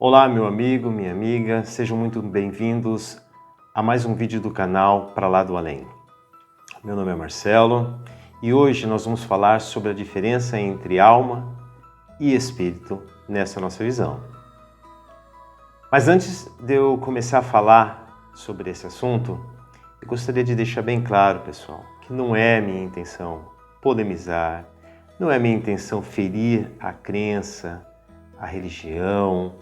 Olá, meu amigo, minha amiga, sejam muito bem-vindos a mais um vídeo do canal Para Lá do Além. Meu nome é Marcelo e hoje nós vamos falar sobre a diferença entre alma e espírito nessa nossa visão. Mas antes de eu começar a falar sobre esse assunto, eu gostaria de deixar bem claro, pessoal, que não é minha intenção polemizar, não é minha intenção ferir a crença, a religião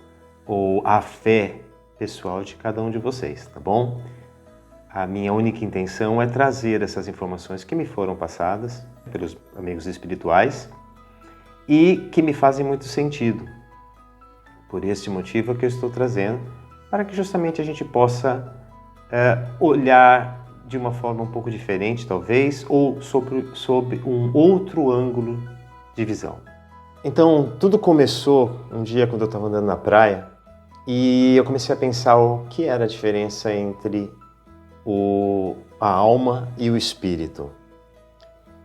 ou a fé pessoal de cada um de vocês, tá bom? A minha única intenção é trazer essas informações que me foram passadas pelos amigos espirituais e que me fazem muito sentido. Por este motivo é que eu estou trazendo, para que justamente a gente possa olhar de uma forma um pouco diferente, talvez, ou sob um outro ângulo de visão. Então, tudo começou um dia quando eu estava andando na praia e eu comecei a pensar o que era a diferença entre a alma e o espírito.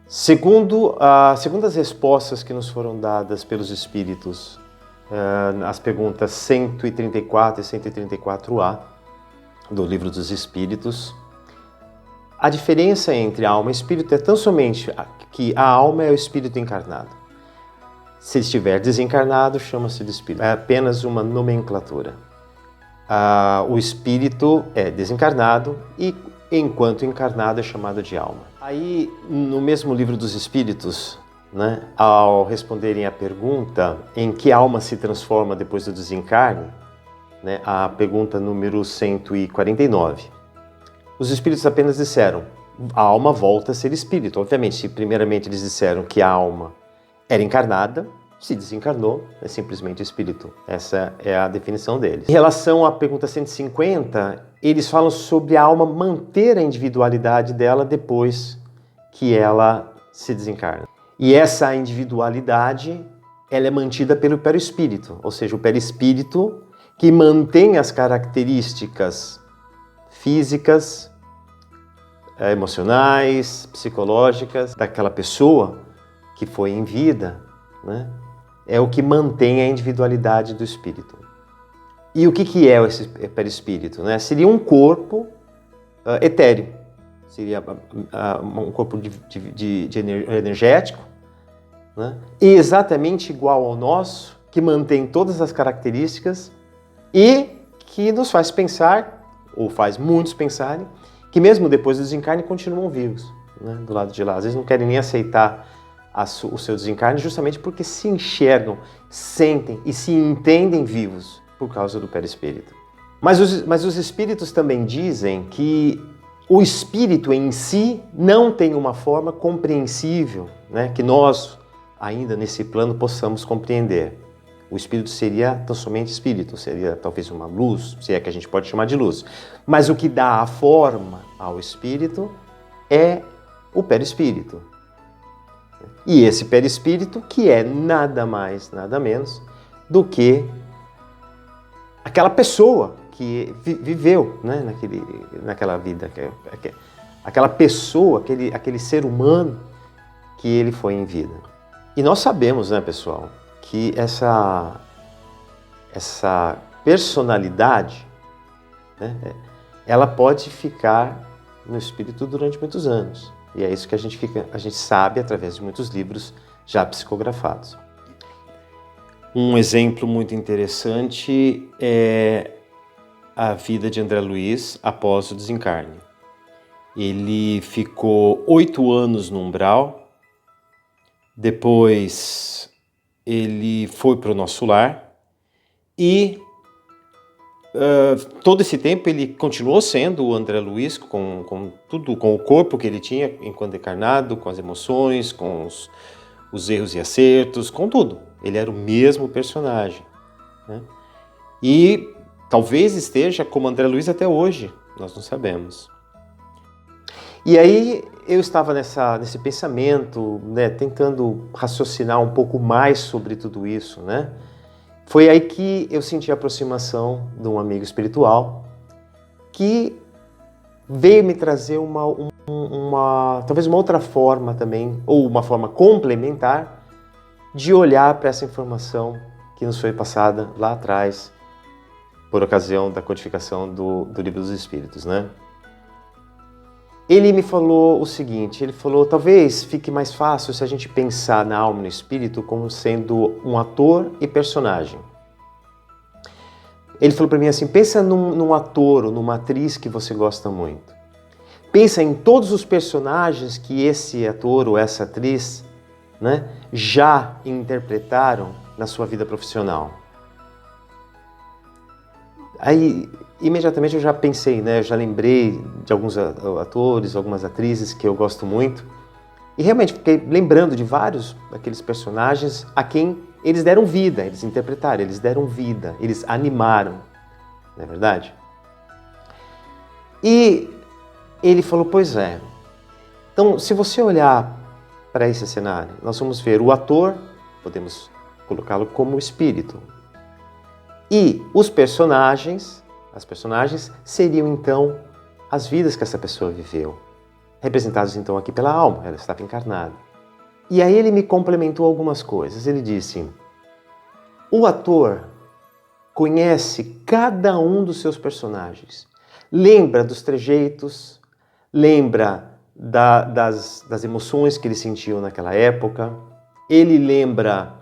Segundo as respostas que nos foram dadas pelos espíritos, as perguntas 134 e 134A do Livro dos Espíritos, a diferença entre alma e espírito é tão somente que a alma é o espírito encarnado. Se estiver desencarnado, chama-se de espírito. É apenas uma nomenclatura. O espírito é desencarnado e, enquanto encarnado, é chamado de alma. Aí, no mesmo Livro dos Espíritos, né, ao responderem a pergunta em que alma se transforma depois do desencarne, né, a pergunta número 149, os espíritos apenas disseram: a alma volta a ser espírito. Obviamente, se primeiramente eles disseram que a alma era encarnada, se desencarnou, é simplesmente espírito. Essa é a definição deles. Em relação à pergunta 150, eles falam sobre a alma manter a individualidade dela depois que ela se desencarna. E essa individualidade, ela é mantida pelo perispírito, ou seja, o perispírito que mantém as características físicas, emocionais, psicológicas daquela pessoa que foi em vida, né? É o que mantém a individualidade do espírito. E o que é esse perispírito, né? Seria um corpo etéreo, seria um corpo energético, né? Exatamente igual ao nosso, que mantém todas as características e que nos faz pensar, ou faz muitos pensarem, que mesmo depois do desencarne continuam vivos, né? Do lado de lá. Às vezes não querem nem aceitar o seu desencarne justamente porque se enxergam, sentem e se entendem vivos por causa do perispírito. Mas os espíritos também dizem que o espírito em si não tem uma forma compreensível, né, que nós, ainda nesse plano, possamos compreender. O espírito seria tão somente espírito, seria talvez uma luz, se é que a gente pode chamar de luz. Mas o que dá a forma ao espírito é o perispírito. E esse perispírito que é nada mais, nada menos do que aquela pessoa que viveu, né, naquela vida, aquela pessoa, aquele ser humano que ele foi em vida. E nós sabemos, né, pessoal, que essa personalidade, né, ela pode ficar no espírito durante muitos anos. E é isso que a gente sabe através de muitos livros já psicografados. Um exemplo muito interessante é a vida de André Luiz após o desencarne. Ele ficou 8 anos no umbral, depois ele foi para o nosso lar e todo esse tempo ele continuou sendo o André Luiz com tudo, com o corpo que ele tinha enquanto encarnado, com as emoções, com os erros e acertos, com tudo. Ele era o mesmo personagem, né? E talvez esteja como André Luiz até hoje, nós não sabemos. E aí eu estava nesse pensamento, né, tentando raciocinar um pouco mais sobre tudo isso, né? Foi aí que eu senti a aproximação de um amigo espiritual que veio me trazer talvez uma outra forma também, ou uma forma complementar de olhar para essa informação que nos foi passada lá atrás por ocasião da codificação do Livro dos Espíritos, né? Ele me falou o seguinte, ele falou, talvez fique mais fácil se a gente pensar na alma e no espírito como sendo um ator e personagem. Ele falou para mim assim, pensa num ator ou numa atriz que você gosta muito. Pensa em todos os personagens que esse ator ou essa atriz, né, já interpretaram na sua vida profissional. Aí, imediatamente eu já pensei, né, eu já lembrei de alguns atores, algumas atrizes que eu gosto muito, e realmente fiquei lembrando de vários daqueles personagens a quem eles deram vida, eles interpretaram, eles deram vida, eles animaram, não é verdade? E ele falou, pois é, então se você olhar para esse cenário, nós vamos ver o ator, podemos colocá-lo como espírito, e os personagens, as personagens seriam então as vidas que essa pessoa viveu, representados então aqui pela alma, ela estava encarnada. E aí ele me complementou algumas coisas, ele disse, o ator conhece cada um dos seus personagens, lembra dos trejeitos, lembra das emoções que ele sentiu naquela época, ele lembra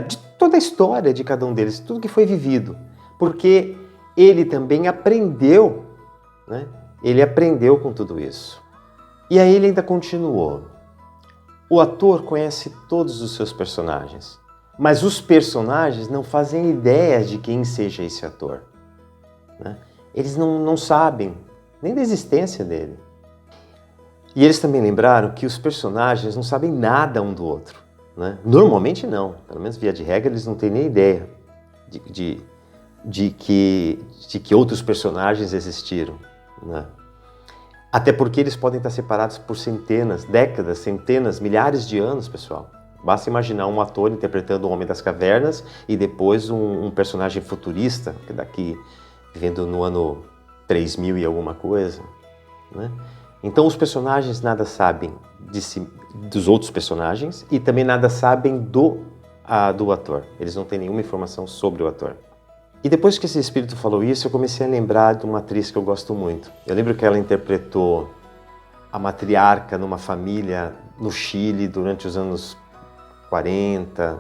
de toda a história de cada um deles, tudo que foi vivido, porque ele também aprendeu, né? Ele aprendeu com tudo isso. E aí ele ainda continuou. O ator conhece todos os seus personagens, mas os personagens não fazem ideia de quem seja esse ator, né? Eles não sabem nem da existência dele. E eles também lembraram que os personagens não sabem nada um do outro, né? Normalmente não, pelo menos via de regra eles não têm nem ideia de que outros personagens existiram, né? Até porque eles podem estar separados por centenas, décadas, centenas, milhares de anos, pessoal. Basta imaginar um ator interpretando o Homem das Cavernas e depois um personagem futurista, que daqui vivendo no ano 3000 e alguma coisa, né? Então os personagens nada sabem dos outros personagens e também nada sabem do ator. Eles não têm nenhuma informação sobre o ator. E depois que esse espírito falou isso, eu comecei a lembrar de uma atriz que eu gosto muito. Eu lembro que ela interpretou a matriarca numa família no Chile durante os anos 1940,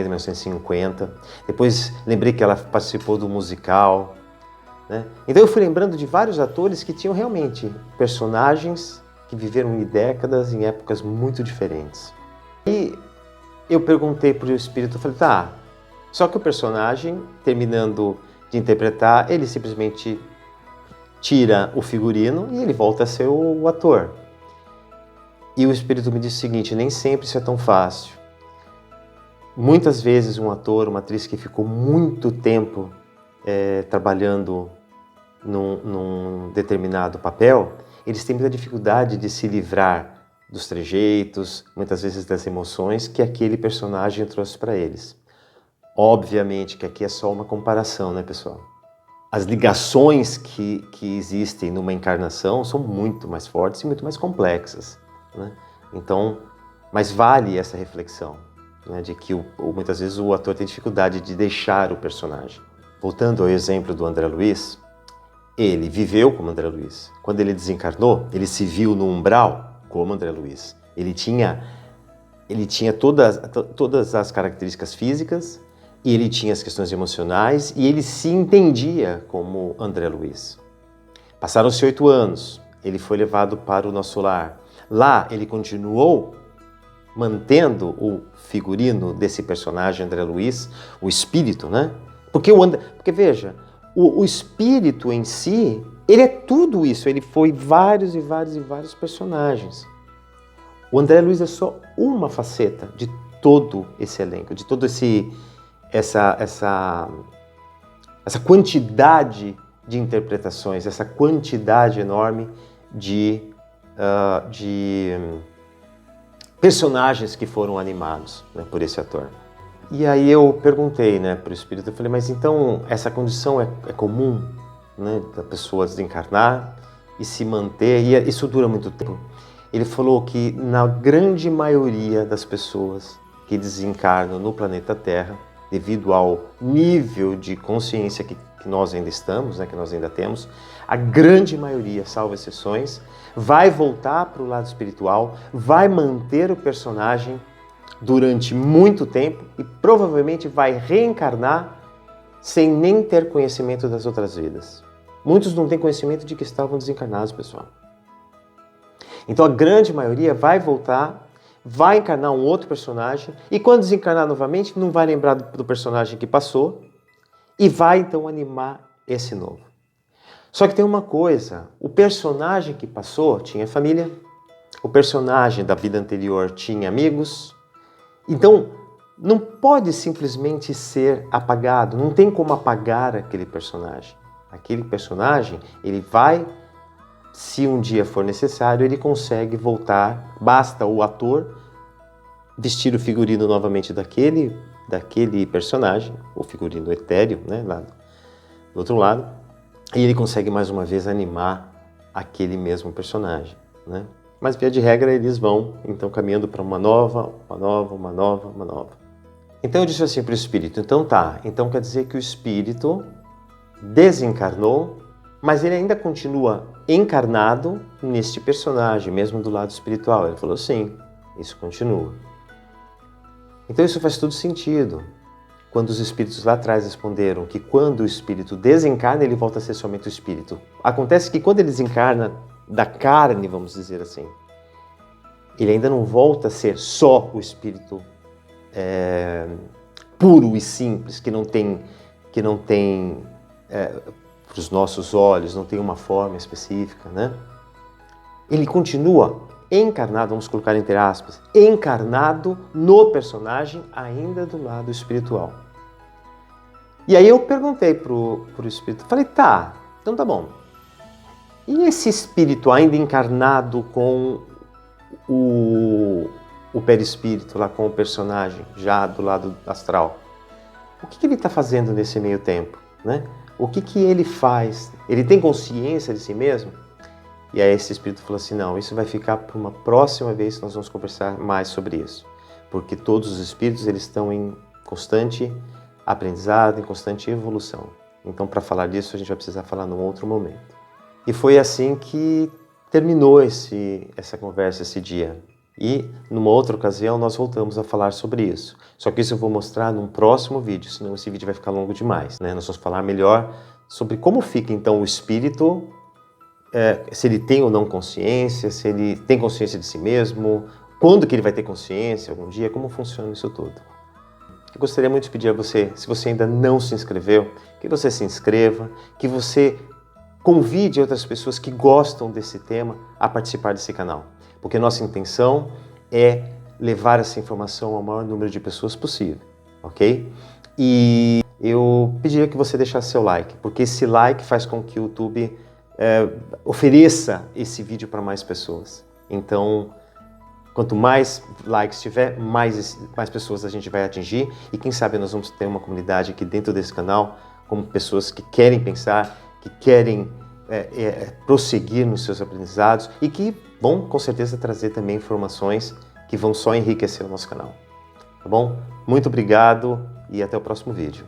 1950. Depois lembrei que ela participou do musical, né? Então eu fui lembrando de vários atores que tinham realmente personagens que viveram em décadas, em épocas muito diferentes. E eu perguntei para o espírito, eu falei, tá, só que o personagem, terminando de interpretar, ele simplesmente tira o figurino e ele volta a ser o ator. E o espírito me disse o seguinte, nem sempre isso é tão fácil. Muitas vezes um ator, uma atriz que ficou muito tempo trabalhando num determinado papel, eles têm muita dificuldade de se livrar dos trejeitos, muitas vezes das emoções que aquele personagem trouxe para eles. Obviamente que aqui é só uma comparação, né, pessoal? As ligações que existem numa encarnação são muito mais fortes e muito mais complexas, né? Então, mas vale essa reflexão, né, de que muitas vezes o ator tem dificuldade de deixar o personagem. Voltando ao exemplo do André Luiz, ele viveu como André Luiz. Quando ele desencarnou, ele se viu no umbral como André Luiz. Ele tinha todas as características físicas, e ele tinha as questões emocionais, e ele se entendia como André Luiz. Passaram-se 8 anos, ele foi levado para o nosso lar. Lá ele continuou mantendo o figurino desse personagem André Luiz, o espírito, né? Porque veja, o espírito em si, ele é tudo isso, ele foi vários e vários e vários personagens. O André Luiz é só uma faceta de todo esse elenco, de todo essa quantidade de interpretações, essa quantidade enorme de personagens que foram animados, né, por esse ator. E aí eu perguntei, né, para o espírito, eu falei, mas então essa condição é comum, né, da pessoa desencarnar e se manter, e isso dura muito tempo? Ele falou que na grande maioria das pessoas que desencarnam no planeta Terra, devido ao nível de consciência que nós ainda estamos, né, que nós ainda temos, a grande maioria, salvo exceções, vai voltar para o lado espiritual, vai manter o personagem durante muito tempo e provavelmente vai reencarnar sem nem ter conhecimento das outras vidas. Muitos não têm conhecimento de que estavam desencarnados, pessoal. Então a grande maioria vai voltar, vai encarnar um outro personagem e quando desencarnar novamente não vai lembrar do personagem que passou e vai então animar esse novo. Só que tem uma coisa, o personagem que passou tinha família, o personagem da vida anterior tinha amigos, então não pode simplesmente ser apagado, não tem como apagar aquele personagem. Aquele personagem, ele vai, se um dia for necessário, ele consegue voltar, basta o ator vestir o figurino novamente daquele personagem, o figurino etéreo, né, lá do outro lado, e ele consegue mais uma vez animar aquele mesmo personagem, né? Mas, via de regra, eles vão, então, caminhando para uma nova. Então, eu disse assim para o espírito, então quer dizer que o espírito desencarnou, mas ele ainda continua encarnado neste personagem, mesmo do lado espiritual. Ele falou, sim, isso continua. Então, isso faz todo sentido. Quando os espíritos lá atrás responderam que quando o espírito desencarna, ele volta a ser somente o espírito. Acontece que quando ele desencarna da carne, vamos dizer assim, ele ainda não volta a ser só o espírito puro e simples, que não tem para os nossos olhos, não tem uma forma específica, né? Ele continua encarnado, vamos colocar entre aspas, encarnado no personagem ainda do lado espiritual. E aí eu perguntei pro espírito, falei, então tá bom. E esse espírito ainda encarnado com o perispírito, lá com o personagem, já do lado astral, o que ele está fazendo nesse meio tempo, né? O que ele faz? Ele tem consciência de si mesmo? E aí esse espírito falou assim, não, isso vai ficar para uma próxima vez que nós vamos conversar mais sobre isso. Porque todos os espíritos eles estão em constante aprendizado, em constante evolução. Então, para falar disso, a gente vai precisar falar num outro momento. E foi assim que terminou essa conversa, esse dia. E, numa outra ocasião, nós voltamos a falar sobre isso. Só que isso eu vou mostrar num próximo vídeo, senão esse vídeo vai ficar longo demais, né? Nós vamos falar melhor sobre como fica, então, o espírito, se ele tem ou não consciência, se ele tem consciência de si mesmo, quando que ele vai ter consciência, algum dia, como funciona isso tudo. Eu gostaria muito de pedir a você, se você ainda não se inscreveu, que você se inscreva, que você convide outras pessoas que gostam desse tema a participar desse canal. Porque nossa intenção é levar essa informação ao maior número de pessoas possível, ok? E eu pediria que você deixasse seu like, porque esse like faz com que o YouTube ofereça esse vídeo para mais pessoas. Então, quanto mais likes tiver, mais pessoas a gente vai atingir e quem sabe nós vamos ter uma comunidade aqui dentro desse canal, como pessoas que querem pensar, que querem prosseguir nos seus aprendizados e que vão com certeza trazer também informações que vão só enriquecer o nosso canal. Tá bom? Muito obrigado e até o próximo vídeo.